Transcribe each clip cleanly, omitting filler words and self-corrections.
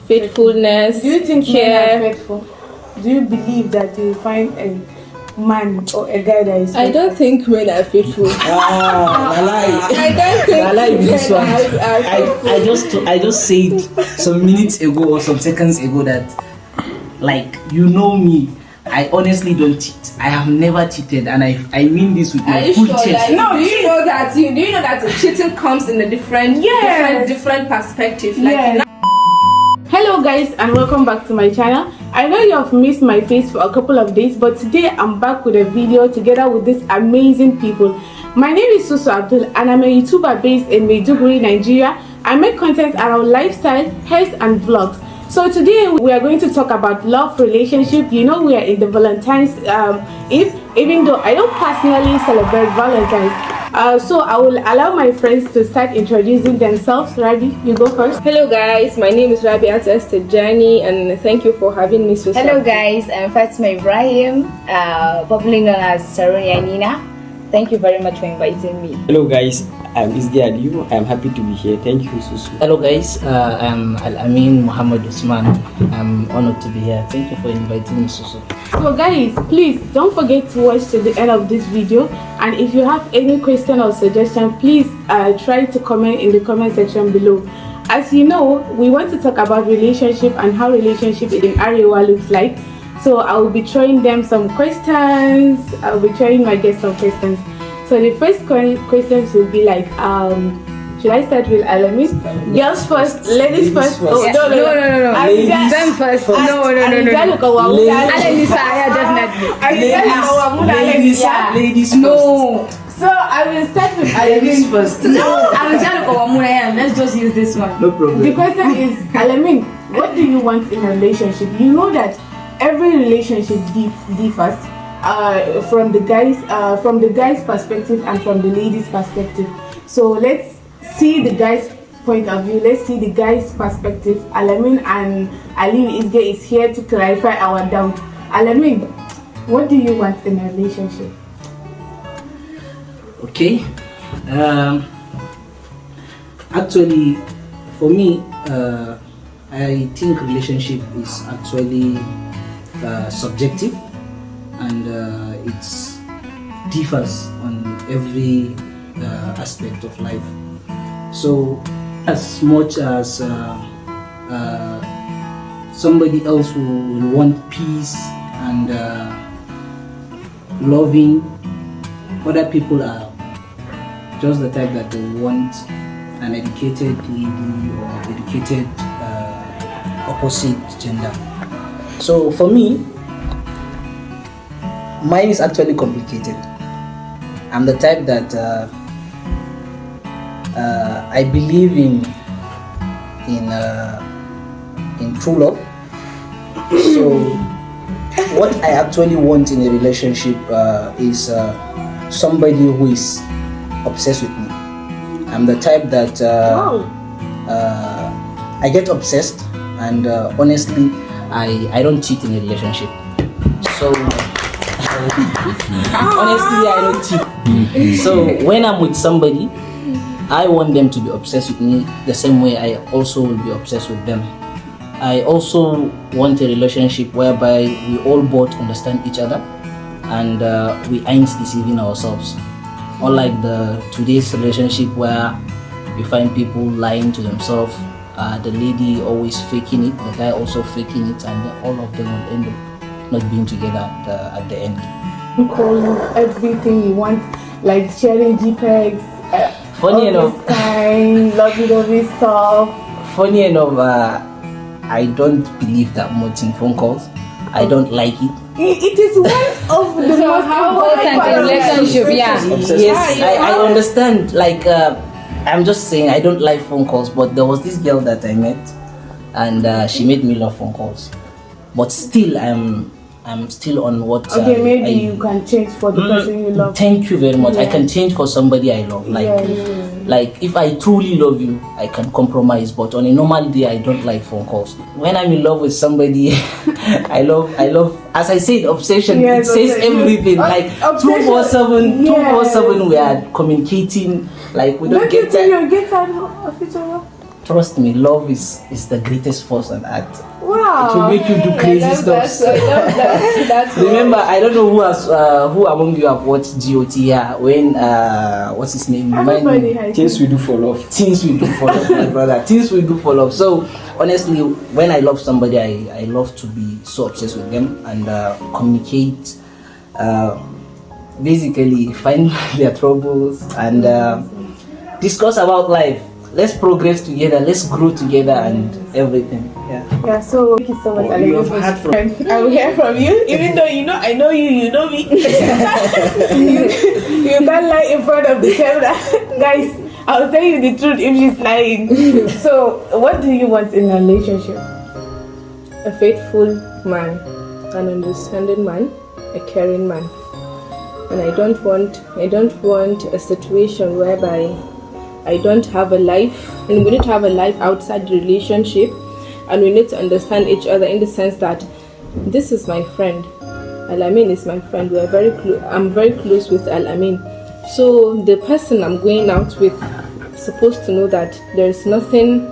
faithfulness, Do you think care. men are faithful? Do you believe that you find a man or a guy that is faithful? I don't think men are faithful. I I don't think like this men one. are faithful. I just said some minutes ago or some seconds ago that, like, you know me, I honestly don't cheat. I have never cheated, and I mean this with my full chest. No, do you know that cheating comes in a different perspective? Like, Hello guys, and welcome back to my channel. I know you have missed my face for a couple of days, but today I'm back with a video together with these amazing people. My name is Susu Abdul, and I'm a YouTuber based in Maiduguri, Nigeria. I make content around lifestyle, health and vlogs. So today we are going to talk about love, relationship. You know, we are in the Valentine's Eve, even though I don't personally celebrate Valentine's. So I will allow my friends to start introducing themselves. Rabi, you go first. hello guys, my name is Rabi Journey, and thank you for having me. Hello guys, I'm Fatima Ibrahim, popularly known as Saronia Nina. Thank you very much for inviting me. Hello guys, I'm Isdi Aliu. I'm happy to be here. Thank you, Susu. Hello guys, I'm Al-Amin Muhammad Usman. I'm honored to be here. Thank you for inviting me, Susu. So guys, please don't forget to watch to the end of this video, and if you have any question or suggestion, please try to comment in the comment section below. As you know, we want to talk about relationship and how relationship in arewa looks like. So I will be throwing them some questions. I'll be throwing my guests some questions. So the first questions will be like, should I start with Alamis? Girls first, ladies first. Oh, no. Them first. No. Alamis, definitely. Ladies first. No. So I will start with Ladies Alamin. first. No. Let's just use this one. No problem. The question is, Alamin, what do you want in a relationship? You know that every relationship differs from the guy's perspective and from the lady's perspective. So let's see the guy's point of view. Let's see the guy's perspective. Alamin and Ali is here to clarify our doubt. Alamin, what do you want in a relationship? Okay. Actually, for me, I think relationship is actually subjective, and it differs on every aspect of life. So as much as somebody else will want peace and loving, other people are just the type that they want an educated lady or educated opposite gender. So for me, mine is actually complicated. I'm the type that I believe in true love. So what I actually want in a relationship is somebody who is obsessed with me. I'm the type that I get obsessed, and honestly, I don't cheat in a relationship. So honestly, I don't cheat. So when I'm with somebody, I want them to be obsessed with me the same way I also will be obsessed with them. I also want a relationship whereby we all both understand each other and we ain't deceiving ourselves. Unlike today's relationship where you find people lying to themselves, the lady always faking it, the guy also faking it, and then all of them will end up not being together at the end. Call you everything you want, like sharing JPEGs, funny enough, lovey stuff. Funny enough, I don't believe that much in phone calls. I don't like it. It is one of the most important relationship. Yes, I understand. Like, I'm just saying I don't like phone calls, but there was this girl that I met, and she made me love phone calls. But still, I'm still on what. Okay, maybe you can change for the person you love. Thank you very much. I can change for somebody I love. Like if I truly love you, I can compromise. But on a normal day, I don't like phone calls. When I'm in love with somebody, I love. As I said, obsession. It says everything. Like 247, we are communicating. Like we don't get that. You get tired of each other. trust me, love is the greatest force on earth. Wow. It will make you do crazy stuff. That's Remember, I don't know who among you have watched GOT here when what's his name? Remind me. Everybody has Things we do for love. Things we do for love, my brother. Things we do for love. So honestly, when I love somebody, I love to be so obsessed with them and communicate. Basically, find their troubles and discuss about life. Let's progress together. Let's grow together and everything. Yeah, so thank you so much, You Alex. have heard from I will hear from you, even though I know you, you know me. you can't lie in front of the camera. Guys, I'll tell you the truth if she's lying. So, what do you want in a relationship? a faithful man, an understanding man, a caring man. And I don't want a situation whereby I don't have a life, and we need to have a life outside the relationship, and we need to understand each other in the sense that this is my friend. Al-Amin is my friend. We are very close. I'm very close with Al-Amin. So the person I'm going out with is supposed to know that there is nothing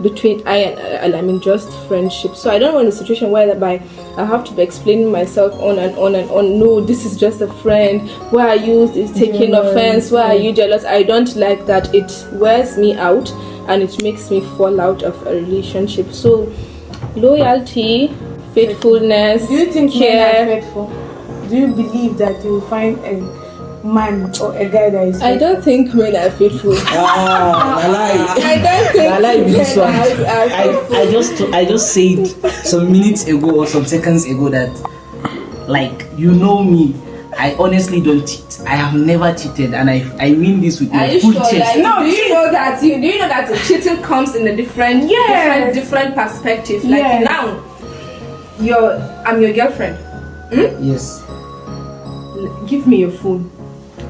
between I and Al-Amin, just friendship. So I don't want a situation whereby I have to be explaining myself on and on and on. No, this is just a friend. Why are you taking offense? Why are you jealous? I don't like that. It wears me out and it makes me fall out of a relationship. So loyalty, faithfulness, Do you think men care. are faithful? Do you believe that you will find a man or a guy that is faithful? I don't think men are faithful. I don't think I like this one. are faithful. I just said some minutes ago or some seconds ago that, like, you know me, I honestly don't cheat. I have never cheated, and I mean this with Are my you full sure? chest. Like, do you know that cheating comes in a different perspective? Like Yes. now, I'm your girlfriend. Yes. Give me your phone.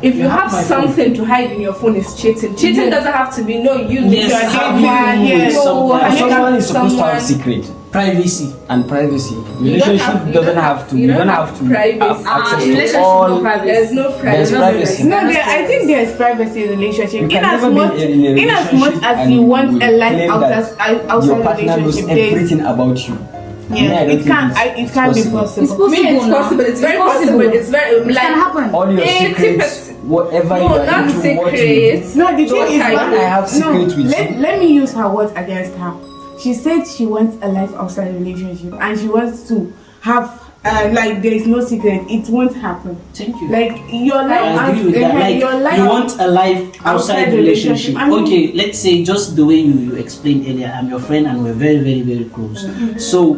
If you have my something to hide in your phone, it's cheating. Cheating doesn't have to be Yes, you are someone dating. with No, someone. I think Someone is supposed to have someone- secret Privacy. and privacy. You don't Relationship doesn't have to. you You don't don't have have to privacy. have access to Relationship all. no privacy. There's no privacy. There's privacy. No, I think there's privacy in relationship. You In can as never much be in a in as relationship much as and you want will a life claim outside that outside your partner knows relationship, there's everything about you. yeah, I don't it think can't it's it can't be possible. possible. It's possible. Me, it's now. possible. It's very possible. It's very It can happen. All your 80%. secrets, whatever you No, are not into, what you secrets. No, the thing What is, I when do. I have secrets with you. let me use her words against her. She said she wants a life outside a relationship, and she wants to have like there is no secret. It won't happen. Thank you. Like your life, I agree with that. Like, your life. you want a life outside outside relationship. I mean- Okay, let's say just the way you explained earlier, I'm your friend and we're very, very, very close. So,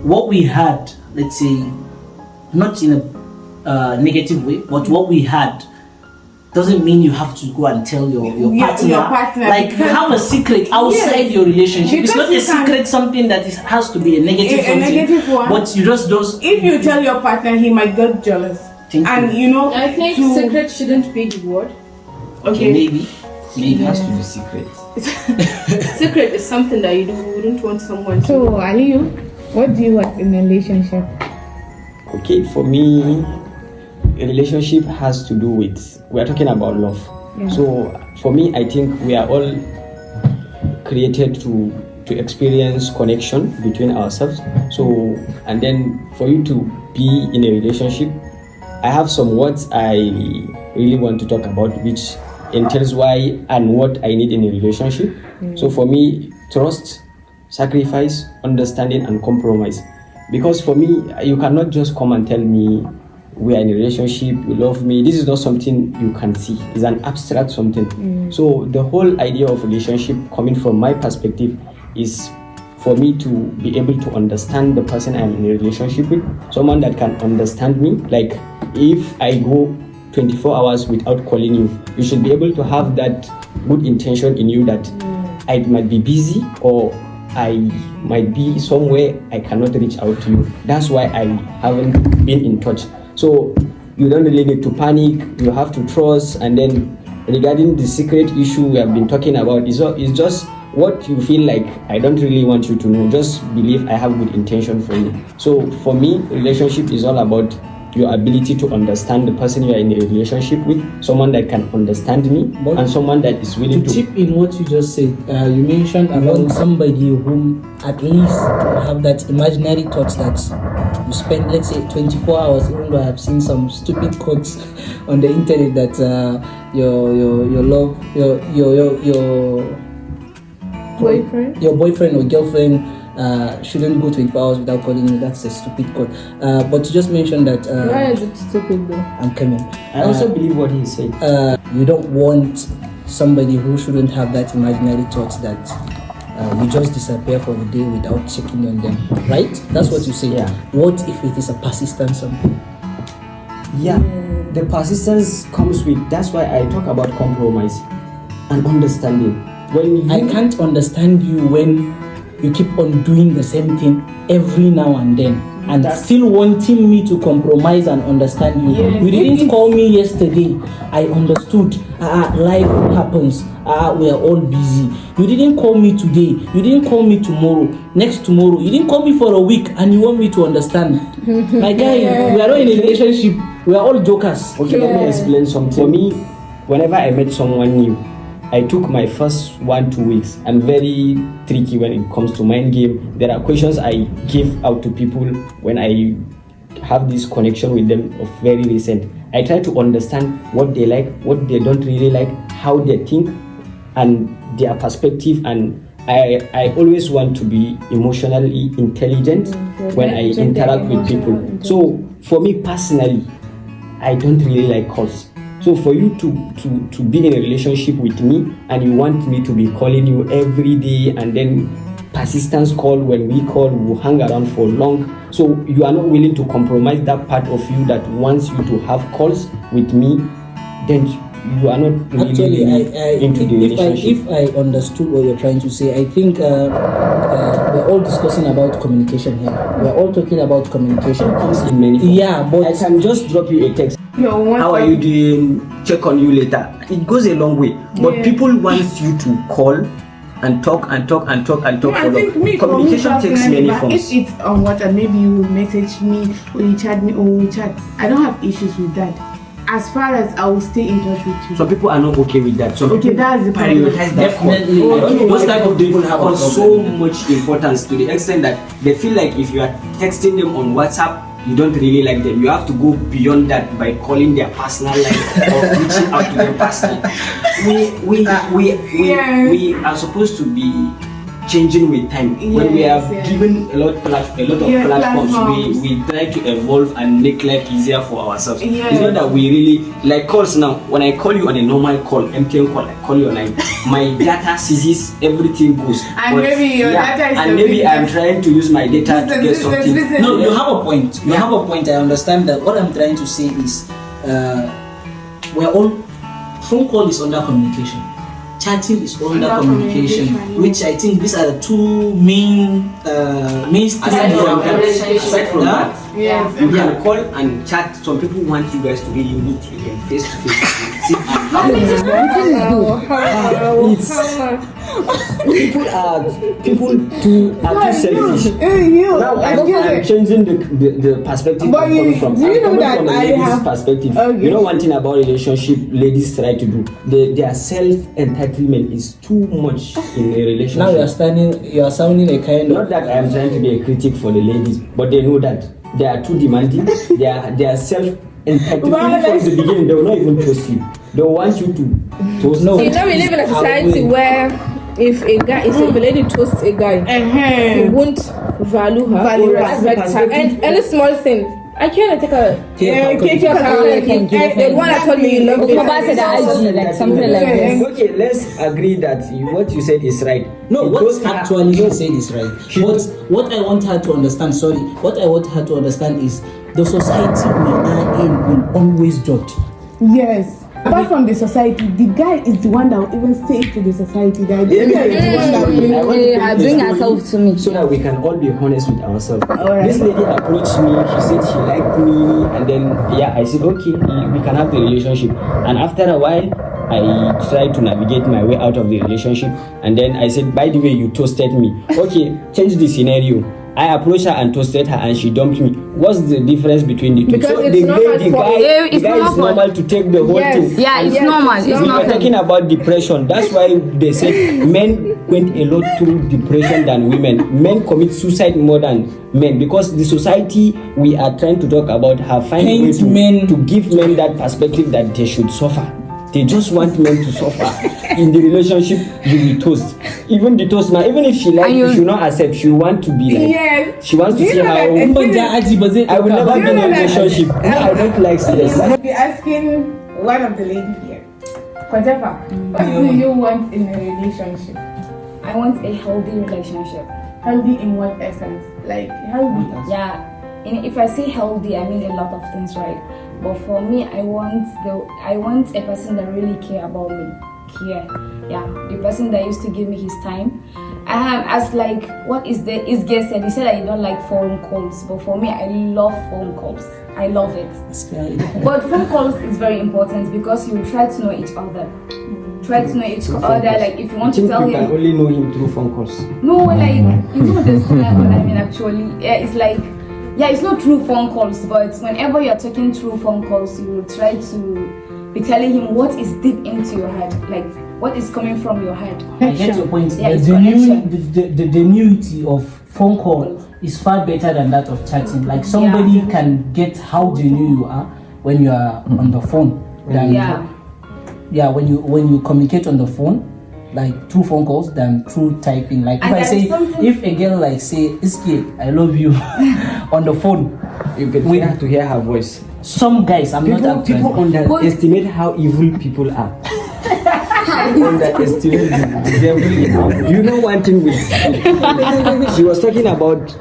what we had, let's say, not in a negative way, but what we had doesn't mean you have to go and tell your partner. your partner, Like, you because- have a secret outside Yes. your relationship. It's Because not a you can- secret, something that has to be a negative A something. negative one. But you just don't. If you tell your partner, he might get jealous, Thank and you. you know. I think to- secret shouldn't be the word. Okay, maybe. It has to be secret. Secret is something that you wouldn't want someone to. So, Aliyu, what do you want in a relationship? Okay, for me, a relationship has to do with, we are talking about love. So for me, I think we are all created to experience connection between ourselves. So, and then for you to be in a relationship, I have some words I really want to talk about, which entails why and what I need in a relationship. So for me, trust, sacrifice, understanding, and compromise. Because for me, you cannot just come and tell me we are in a relationship, you love me. This is not something you can see. It's an abstract something. So the whole idea of relationship, coming from my perspective, is for me to be able to understand the person I'm in a relationship with, someone that can understand me. Like if I go 24 hours without calling you, you should be able to have that good intention in you that I might be busy or I might be somewhere I cannot reach out to you. That's why I haven't been in touch. So you don't really need to panic. You have to trust. And then regarding the secret issue we have been talking about, it's just what you feel like I don't really want you to know. Just believe I have good intention for you. So for me, relationship is all about your ability to understand the person you are in a relationship with, someone that can understand me, But and someone that is willing to to. chip in what you just said, you mentioned about somebody whom at least have that imaginary thoughts that you spend, let's say, 24 hours. Even though I have seen some stupid quotes on the internet that your boyfriend or girlfriend shouldn't go 24 hours without calling you. That's a stupid quote. But you just mentioned that. Why is it stupid though? I'm coming. I also believe what he said. You don't want somebody who shouldn't have that imaginary thoughts that you just disappear for the day without checking on them, right? That's what you say. Yeah. What if it is a persistent something? Yeah, the persistence comes with. That's why I talk about compromise and understanding. When you, I can't understand you when you keep on doing the same thing every now and then and still wanting me to compromise and understand you. Yes. You didn't call me yesterday. I understood. Life happens. We are all busy. You didn't call me today. You didn't call me tomorrow. Next tomorrow. You didn't call me for a week and you want me to understand. My guy, we are not in a relationship. We are all jokers. okay, let me explain something. For me, whenever I met someone new, I took my first 1-2 weeks. I'm very tricky when it comes to mind game. There are questions I give out to people when I have this connection with them of very recent. I try to understand what they like, what they don't really like, how they think, and their perspective. And I always want to be emotionally intelligent when I interact with people. So for me personally, I don't really like calls. So for you to be in a relationship with me and you want me to be calling you every day and then persistence call, when we call, we hang around for long. So you are not willing to compromise that part of you that wants you to have calls with me, then you are not really, Actually, into the relationship. if I understood what you're trying to say, I think we're all discussing about communication here. We're all talking about communication. In many forms. Yeah, but I can just drop you a text. How are you doing? Check on you later. It goes a long way. But people want you to call and talk and talk and talk and talk. I think me, Communication takes many but forms. if it's on WhatsApp, maybe you will message me or you chat me or we chat. I don't have issues with that. As far as I will stay in touch with you. Some people are not okay with that. So Okay, that's the problem. prioritize that call. Definitely. Okay. Those type of people have a so problem. much importance to the extent that they feel like if you are texting them on WhatsApp, you don't really like them. You have to go beyond that by calling their personal life or reaching out to them personally. We are supposed to be changing with time. When we are given a lot of platforms, we try to evolve and make life easier for ourselves. It's not that we really like calls now. When I call you on a normal call, MTN call, I call you on my data seizes, everything goes. And maybe your data is and the maybe business. I'm trying to use my data to get something. no, you have a point. You have a point. I understand that. What I'm trying to say is, we're all phone call is under communication. Chatting is under communication, which I think these are the two mainstream. Aside from that, Yes. you can call and chat. Some people want you guys to really meet again, face to face. Sit and people too selfish. Now I'm changing the perspective But I'm coming from. do you know I'm that coming from a I lady's have- perspective. Okay. You know one thing about relationship ladies try to do? Their self-entitlement is too much in a relationship. Now you are sounding a kind Not of. that I'm trying to be a critic for the ladies, but they know that they are too demanding. they are self-entitled. From the beginning, they will not even trust you. They want you to toast. No. You know, we live in a society where if a lady toasts a guy, he won't value her or respect her. And any small thing, I can't take a take your car. The one that told me you love me. Like something like this. Okay, let's agree that what you said is right. No, It what goes- actually she said is right. What I want her to understand, what I want her to understand is the society we are in will always judge. Yes. Apart from the society, the guy is the one that will even say to the society that the guy is the one that will. I want to tell you Bring the herself story to me. so that we can all be honest with ourselves. Alright. This lady approached me. She said she liked me, and then I said okay, we can have the relationship. And after a while, I tried to navigate my way out of the relationship, and then I said, by the way, you toasted me. Okay, change the scenario. I approached her and toasted her and she dumped me. What's the difference between the two? Because So it's the normal guy, for- the guy is normal to take the whole thing. Yeah, it's normal. It's We were normal. talking about depression. That's why they said men went a lot through depression than women. Men commit suicide more than men because the society we are trying to talk about have found a way to give men that perspective that they should suffer. They just want men to suffer. In the relationship, you will toast. Even the toast now, even if she likes, you should not accept. She want to be like. Yes. She wants to see how. I will never be in a relationship. No, I don't like stress. I'll be asking one of the ladies here. Kojefa, what do you want in a relationship? I want a healthy relationship. Healthy in what essence? Like healthy. Yeah. If I say healthy, I mean a lot of things, right? But for me, I want a person that really care about me. Yeah, the person that used to give me his time. As like what is guest said? He said I don't like phone calls, but for me, I love phone calls. I love it. But phone calls is very important because you try to know each other. Try to know each other. Like if you want to tell you him, can only know him through phone calls. no, like you don't understand what I mean. Actually, yeah, it's like. Yeah, it's not through phone calls, but whenever you're talking through phone calls, you will try to be telling him what is deep into your head, like what is coming from your head. I get your point. Yeah, it's the connection. genuinity of phone call is far better than that of chatting. Like somebody can get how genuine you are when you are on the phone. Than, when you communicate on the phone, like through phone calls than through typing. Like if I say, if a girl like say, Iski, I love you on the phone, you get to hear her voice. Some guys, people underestimate how evil people are. Underestimate the devil. You know one thing with she was talking about.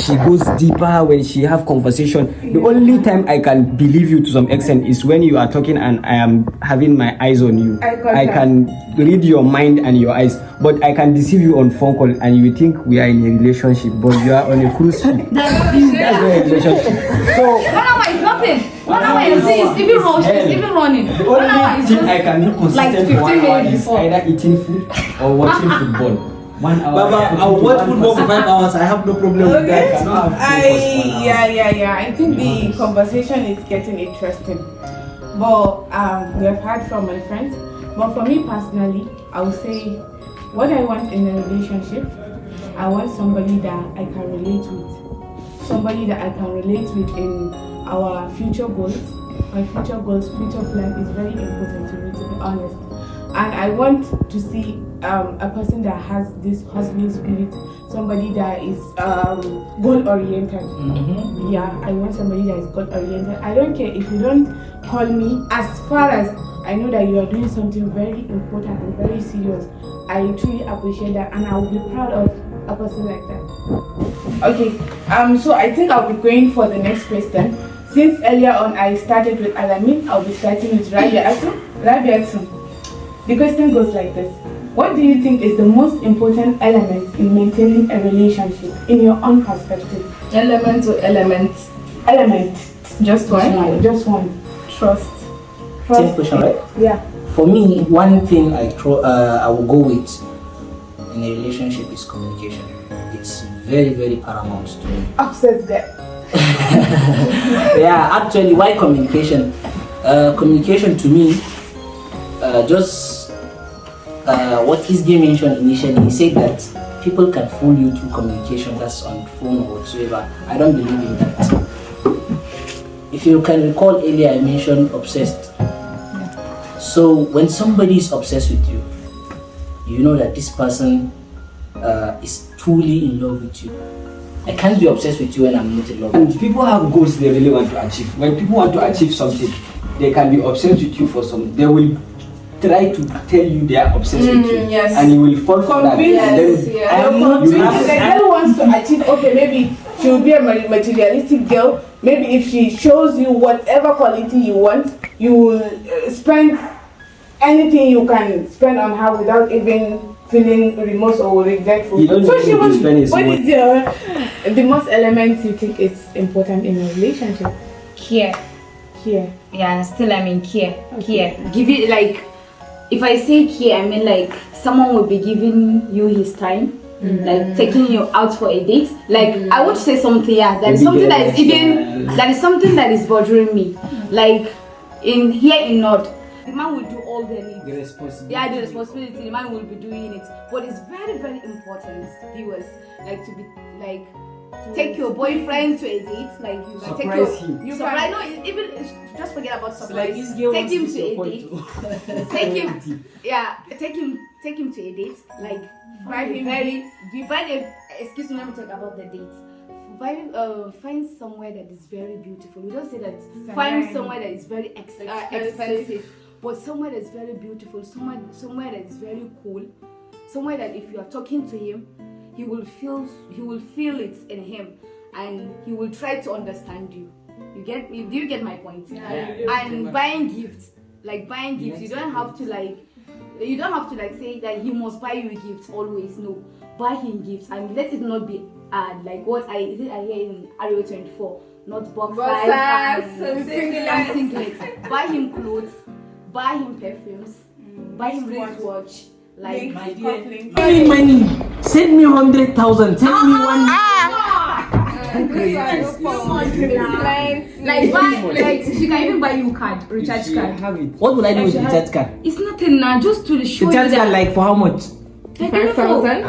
She goes deeper when she have conversation. The only time I can believe you to some extent is when you are talking and I am having my eyes on you. I can read your mind and your eyes, but I can deceive you on phone call and you think we are in a relationship, but you are on a cruise ship. That's not a relationship. So 1 hour is nothing. 1 hour is even running. the only thing I can do consistent for 1 hour is either eating food or watching football. 1 hour. Baba, I'll watch football for 5 hours. I have no problem with that. I cannot have I think the conversation is getting interesting. But we have heard from my friends. But for me personally, I would say what I want in a relationship, I want somebody that I can relate with. Somebody that I can relate with in our future goals. My future goals, future plan is very important to me, to be honest. And I want to see a person that has this hustling spirit, somebody that is goal-oriented. Mm-hmm. Yeah, I want somebody that is goal-oriented. I don't care if you don't call me, as far as I know that you are doing something very important and very serious. I truly appreciate that and I will be proud of a person like that. Okay, so I think I'll be going for the next question. Since earlier on I started with Alamin, I'll be starting with Rabiatu. The question goes like this. What do you think is the most important element in maintaining a relationship in your own perspective? Element or elements? Element. Just one? Just one. Trust. Same question, right? Yeah. For me, one thing I will go with in a relationship is communication. It's very, very paramount to me. Upsets that. Yeah, actually, why communication? Communication to me, what his game mentioned initially, he said that people can fool you through communication, that's on phone or whatsoever. I don't believe in that. If you can recall earlier, I mentioned obsessed. So when somebody is obsessed with you, you know that this person is truly in love with you. I can't be obsessed with you when I'm not in love with you. And people have goals they really want to achieve. When people want to achieve something, they can be obsessed with you for something. They will try to tell you they are obsessed with you, yes. and you will fall for that. Yes, the girl wants to achieve. Okay, maybe she will be a materialistic girl. Maybe if she shows you whatever quality you want, you will spend anything you can spend on her without even feeling remorse or regretful. You don't so she will. spend his What is the most elements you think is important in a relationship? Care. Care. Yeah, still I mean care. Care. Give it like, if I say care, I mean like someone will be giving you his time. like taking you out for a date. Like I would say something, that is something that is even that is something that is bothering me. Like in North, the man will do all the needs. The responsibility. Yeah, the responsibility. The man will be doing it. But it's very, very important, viewers, like to be like take your boyfriend to a date. Like you can take your him. you surprise. No, even just forget about surprise. this girl Take him wants to to a support date. Take him. Yeah, take him to a date. Like excuse me, let me talk about the dates. Find somewhere that is very beautiful. We don't say that. Find somewhere that is very expensive, but somewhere that is very beautiful. Somewhere that is very cool. Somewhere that if you are talking to him, he will feel it in him, and he will try to understand you. Do you get my point? Yeah. And buying gifts, you don't have to say that he must buy you gifts always. No, buy him gifts, and let it not be like what I hear in arewa 24, not boxers and singlets. Buy him clothes, buy him perfumes, buy him wristwatch. Like My dear, give me money. Send me 100,000. Send me one. Like she can even buy you recharge card. Have it. What would I do with the recharge card? It's nothing now, just to show Recharge you card that. like for how much? 5,000.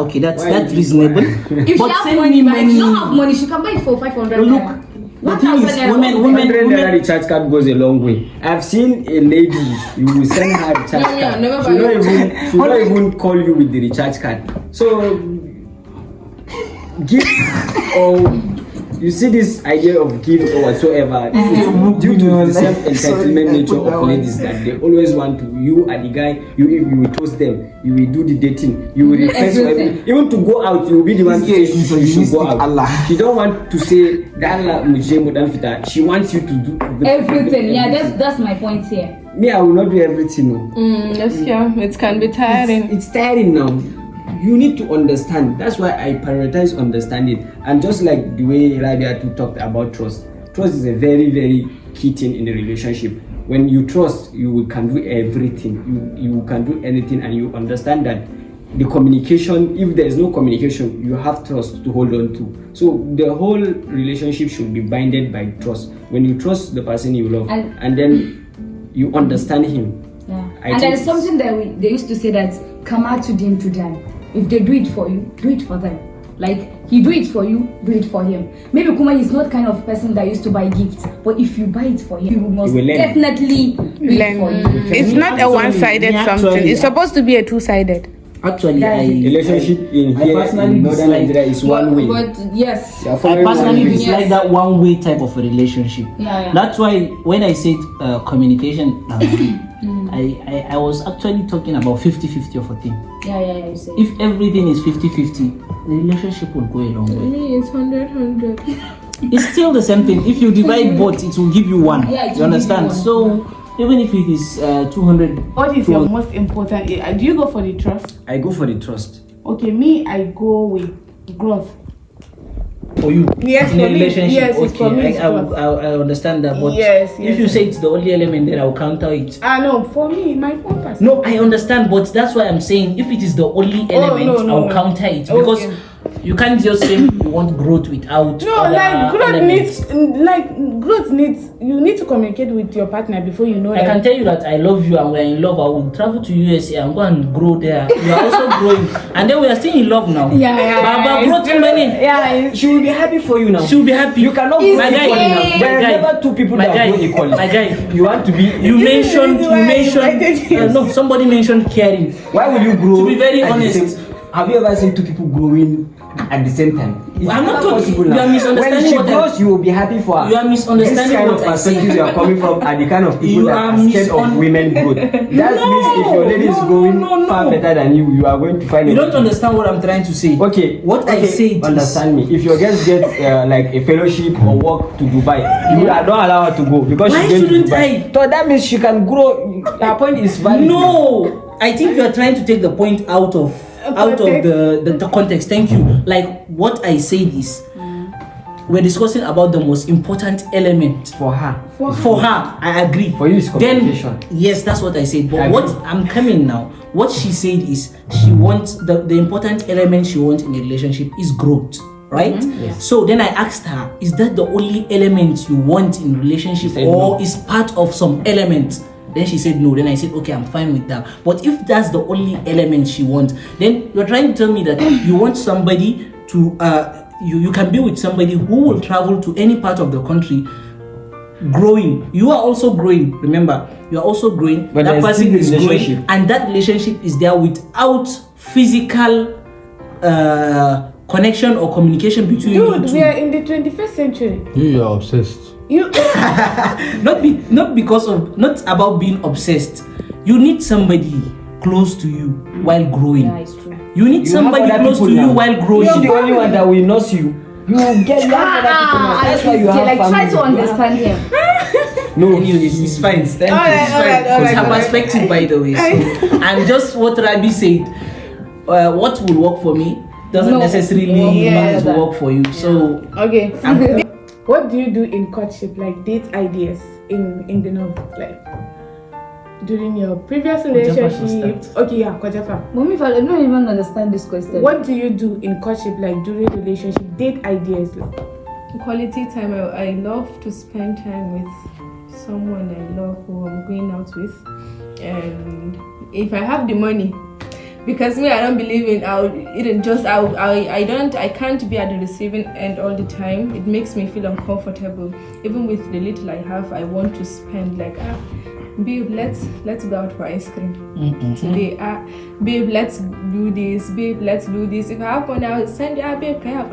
Okay, that's Why reasonable. If she But have send money, me but if she don't money. have money, she can buy it for 500. Look, naira. the thing is, 1,000 naira. women. 100 recharge card goes a long way. I've seen a lady, you will send her recharge card. never She'll not even call you with the recharge card. So, gift or you see this idea of gift or whatsoever, it's due to the self-entitlement nature of ladies that they always want to. You are the guy. You will toast them. You will do the dating. You will request for everything. Even to go out, you will be the one to say you should go out. She don't want to say that she wants you to do Everything. Yeah, that's my point here. Me, I will not do everything. No. Yes, yeah. It can be tiring. It's tiring now. You need to understand. That's why I prioritize understanding. And just like the way Radia talked about trust is a very, very key thing in a relationship. When you trust, you can do everything. You can do anything, and you understand that the communication, if there is no communication, you have trust to hold on to. So the whole relationship should be binded by trust. When you trust the person you love, and then you understand him. Yeah. And there is something that they used to say that come out to them to them. If they do it for you, do it for them. Like he do it for you, do it for him. Maybe Kuma is not kind of person that used to buy gifts, but if you buy it for him, he must definitely do it for you. It's not a one-sided something. It's supposed to be a two-sided. Actually, relationship in here in northern Nigeria is one way. But yes, I personally dislike that one way type of a relationship. Yeah. That's why when I said communication, I was actually talking about 50-50 of a thing. Yeah, you say. If everything is 50-50, the relationship will go a long way. It's 100. It's still the same thing. If you divide both, it will give you one. Yeah, it you will understand? give you So even if it is 200. What is your most important? Do you go for the trust? I go for the trust. Okay, me, I go with growth. For you, Yes, in a for me. relationship, Yes, it's okay, for me, it's I understand that, but Yes, if you say it's the only element, then I'll counter it. No, for me, my own person. No, I understand, but that's why I'm saying if it is the only element, no. I'll counter it because you can't just say you want growth without. No, other like elements. growth needs. You need to communicate with your partner before you know I can tell you that I love you and we're in love. I will travel to USA and go and grow there. You are also growing, and then we are still in love now. But growth too many. She will be happy for you now. She will be happy. You cannot my grow guy, equally now. There are my guy, never two people my that guy, grow equally. My guy, You want to be. you mentioned no, somebody mentioned caring. Why will you grow? To be very at the honest. same- have you ever seen two people growing at the same time? It's I'm not never talking. possible You now. are misunderstanding When she what I- grows, you will be happy for her. You are misunderstanding This kind what of I said. perspectives you are coming from are the kind of people You that are are scared of women growth. That means if your lady is going far better than you are going to find You a don't understand what I'm trying to say. Okay, What I said understand me. If your girls get like a fellowship or work to Dubai, you are don't allow her to go because Why she's going to shouldn't Dubai. I? So that means she can grow. Her point is valid. No, I think you are trying to take the point out of the context. Thank you. Like what I said is, we're discussing about the most important element For her. for her. I agree. For you, it's communication. Then yes, that's what I said. But I what agree. I'm coming now, what she said is she wants the important element she wants in a relationship is growth, right? Yes. So then I asked her, is that the only element you want in relationship, said or no. is part of some element? Then she said no. Then I said, okay, I'm fine with that. But if that's the only element she wants, then you're trying to tell me that you want somebody to you can be with somebody who will travel to any part of the country, growing. You are also growing. Remember, you are also growing. But that there's person still is growing, relationship. and that relationship is there without physical connection or communication between you Dude, two. we are in the 21st century. You are obsessed. You Not about being obsessed. You need somebody close to you while growing. Yeah, it's true. You need You somebody have other close to people you now. while growing. You're the only one that will know you. You get you have other people now. That's why you have like try family. to understand him. No, Anyways, it's fine. Thank All you. right, It's all fine. right, all It's right, her all right. perspective, by the way. So, and just what Rabi said, what will work for me doesn't No. necessarily Yeah. work for you. So okay. What do you do in courtship, like date ideas in the novel, like during your previous relationship? Okay, yeah, Kwajafa. Mommy, I don't even understand this question. What do you do in courtship, like during relationship, date ideas? Quality time. I love to spend time with someone I love, who I'm going out with, and if I have the money, because me, I don't believe in I can't be at the receiving end all the time. It makes me feel uncomfortable. Even with the little I have, I want to spend, like, babe, let's go out for ice cream today. Babe, let's do this. Babe, let's do this. If I have money, I'll send you. Babe, can I have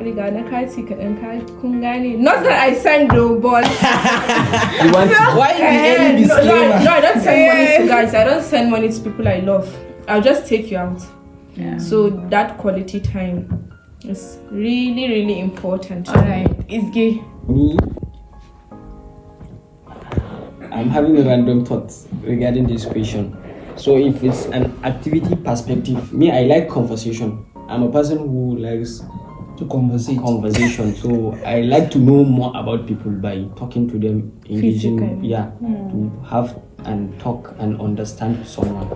not that I send though, but You want to. why any no, disclaimer? I don't send money to guys. I don't send money to people I love. I'll just take you out. Yeah. So that quality time is really, really important. Alright, it's gay. Me, I'm having a random thought regarding this question. So if it's an activity perspective, me, I like conversation. I'm a person who likes To conversate. conversation. So I like to know more about people by talking to them, engaging, Physically. to have and talk and understand someone.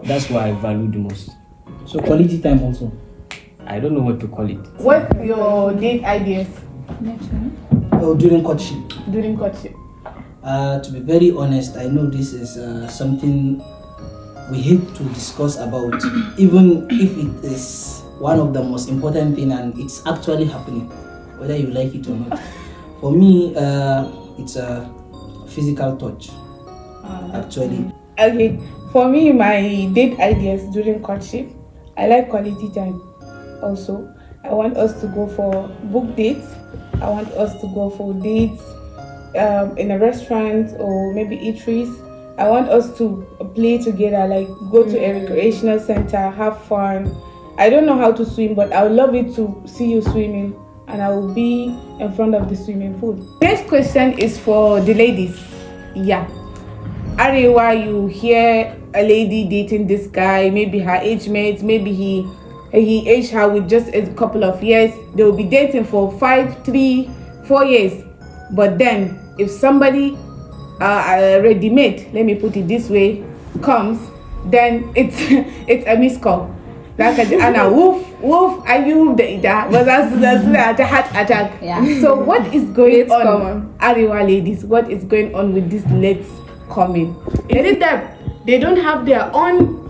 That's what I value the most. So quality time also. I don't know what to call it. What's your date ideas Oh, during courtship. during courtship? To be very honest, I know this is something we hate to discuss about, even if it is one of the most important thing and it's actually happening, whether you like it or not. For me, it's a physical touch, actually. Okay, for me, my date ideas during courtship, I like quality time. Also, I want us to go for book dates. I want us to go for dates in a restaurant or maybe eateries. I want us to play together, like go to a recreational center, have fun. I don't know how to swim, but I would love it to see you swimming, and I will be in front of the swimming pool. Next question is for the ladies. Yeah. Arewa, you hear a lady dating this guy, maybe her age mate, maybe he aged her with just a couple of years. They will be dating for 5, 3, 4 years. But then, if somebody ready-made, let me put it this way, comes, then it's a missed call. Like Anna, woof, and you but that's a heart attack. Yeah. So what is going It's on, common. Arewa ladies? What is going on with this late coming? Is it that they don't have their own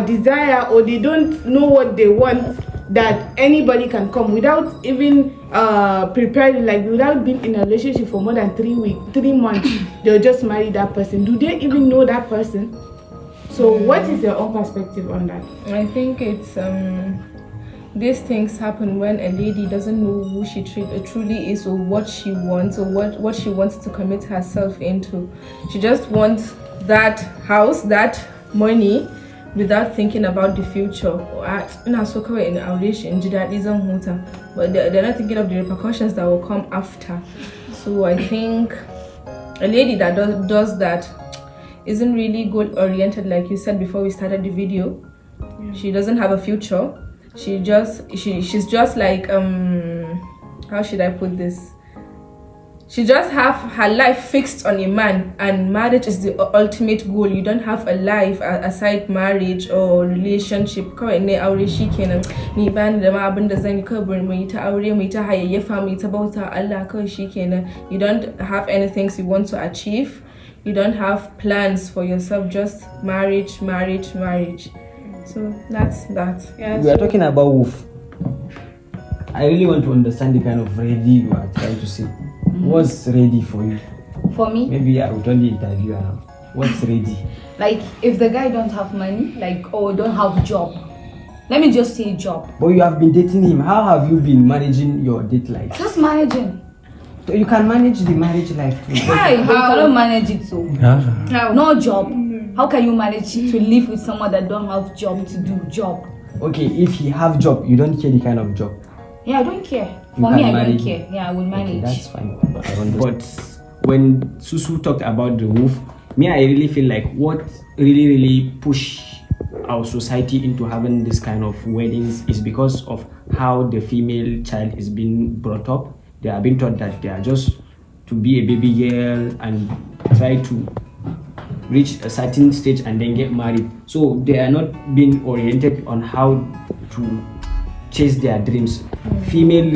desire, or they don't know what they want, that anybody can come without even preparing, like without being in a relationship for more than 3 months, they'll just marry that person? Do they even know that person? So what is your own perspective on that? I think it's these things happen when a lady doesn't know who she truly is, or what she wants, or what she wants to commit herself into. She just wants that house, that money, without thinking about the future. But they're not thinking of the repercussions that will come after. So I think a lady that does that isn't really goal oriented, like you said before we started the video. She doesn't have a future. She's just like how should I put this? she just have her life fixed on a man, and marriage is the ultimate goal. You don't have a life aside marriage or relationship. Kawai ne aure shikenan. Ni bani da ma abin da zan yi, kawai mu yi ta aure, mu yi ta hayayyafa, mu yi ta bauta Allah, kawai shikenan. You don't have anything you want to achieve. You don't have plans for yourself, just marriage. So that's that. Yeah, We are talking about wolf. I really want to understand the kind of ready you are trying to say. What's ready for you? For me, Maybe I will only interview her. What's ready? like if the guy don't have money, like or don't have job. Let me just say job. But you have been dating him. How have you been managing your date life? Just managing. So you can manage the marriage life too. Why? You cannot manage it so. How? No job. How can you manage to live with someone that don't have job to do job? Okay, if he have job, you don't care the kind of job. Yeah, I don't care. You For me, can I don't manage. care. Yeah, I will manage. Okay, that's fine. But when Susu talked about the wolf, me, I really feel like what really push our society into having this kind of weddings is because of how the female child is being brought up. They are being taught that they are just to be a baby girl and try to reach a certain stage and then get married. So they are not being oriented on how to chase their dreams. Female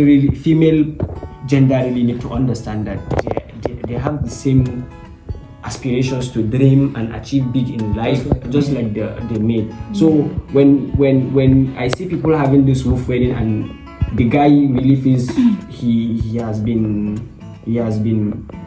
gender really need to understand that they have the same aspirations to dream and achieve big in life, just like the male. So when I see people having this wolf wedding and the guy really feels he has been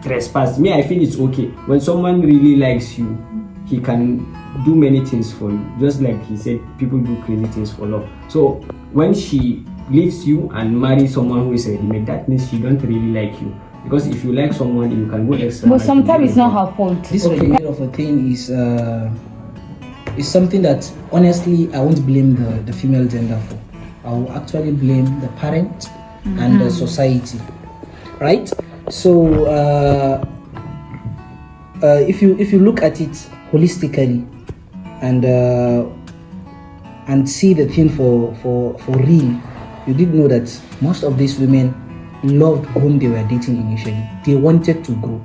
trespassed, me, I feel it's okay. When someone really likes you, he can do many things for you. Just like he said, people do crazy things for love. So when she leaves you and marries someone who is ready-made, that means she don't really like you. Because if you like someone, you can go extra. But sometimes it's not her fault. This kind of a thing is something that honestly I won't blame the female gender for. I will actually blame the parent and the society, right? So if you look at it holistically and see the thing for real, you did know that most of these women loved whom they were dating initially. They wanted to grow,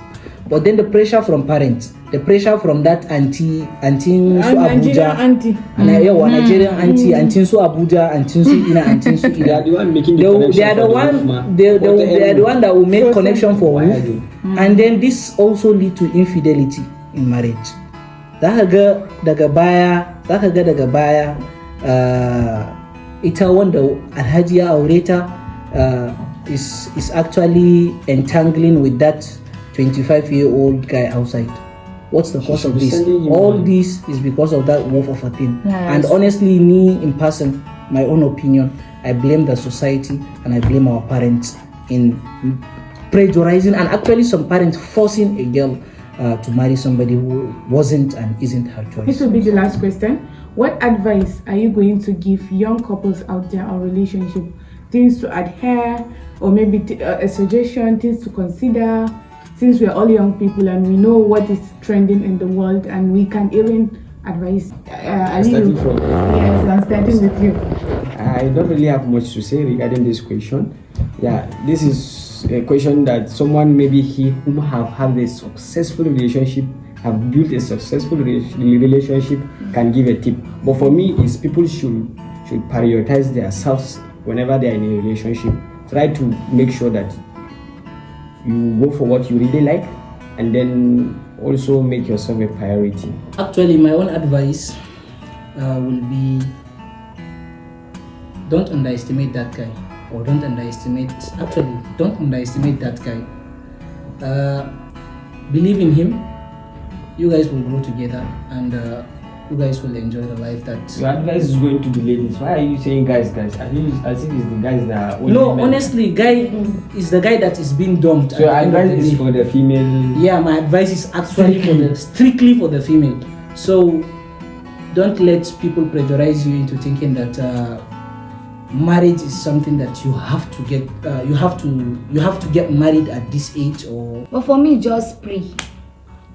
but then the pressure from parents, the pressure from that auntie so Abuja, Nigerian auntie so Abuja, auntie so Ina, auntie so Ina. They are the one making the connection. They are the one that will make connection for wolf, and then this also lead to infidelity in marriage. Zaka ga daga baya ita wanda Alhaji ya aure ta is actually entangling with that 25-year-old guy outside. What's the cause of this? All this is because of that wolf of a thing. Yes. And honestly, me in person, my own opinion, I blame the society and I blame our parents in pressurizing and actually some parents forcing a girl to marry somebody who wasn't and isn't her choice. This will be the last question. What advice are you going to give young couples out there on relationship? Things to adhere, or maybe a suggestion, things to consider, since we are all young people and we know what is trending in the world and we can even advise. Yes, I'm starting with you. I don't really have much to say regarding this question. Yeah, this is a question that someone maybe who have had a successful relationship, have built a successful relationship can give a tip. But for me, is people should prioritize themselves whenever they are in a relationship. Try to make sure that you go for what you really like, and then also make yourself a priority. Actually, my own advice will be, don't underestimate that guy, or don't underestimate that guy. Believe in him. You guys will grow together, and you guys will enjoy the life that. Your advice is going to the ladies. Why are you saying guys? I think it's the guys that are only No, men. honestly, guy is the guy that is being dumped. So your advice is for the female. Yeah, my advice is actually strictly for the female. So don't let people pressurize you into thinking that marriage is something that you have to get. You have to get married at this age, or. But for me, just pray.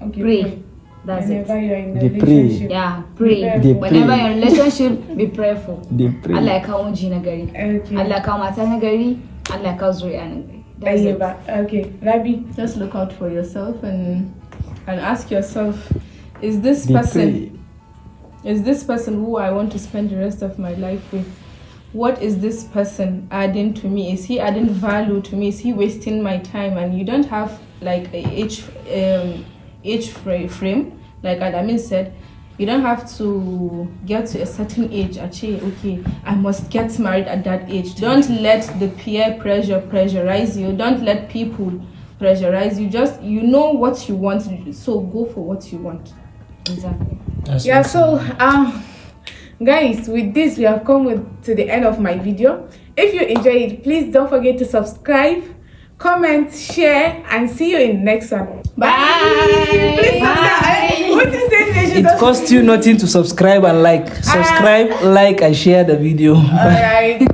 Okay, Pray. That's whenever it. you're in a They pray. relationship. Yeah, pray. They Whenever pray. you're in a relationship, be prayerful. They pray. Allah ka unji nagari. Okay. Allah ka mata nagari. Allah ka zuriya nagari. That's it. Okay, Rabi. Just look out for yourself and ask yourself, is this Be person who I want to spend the rest of my life with? What is this person adding to me? Is he adding value to me? Is he wasting my time? And you don't have like a age frame, like Adamin said. You don't have to get to a certain age. Okay, I must get married at that age. Don't let the peer pressure pressurize you. Don't let people pressurize you. Just, you know what you want, so go for what you want. Exactly. Yeah, so guys, with this we have come to the end of my video. If you enjoyed it, please don't forget to subscribe, comment, share, and see you in the next one. Bye. Please subscribe. What is It costs you nothing to subscribe and like. Subscribe, like, and share the video. All right.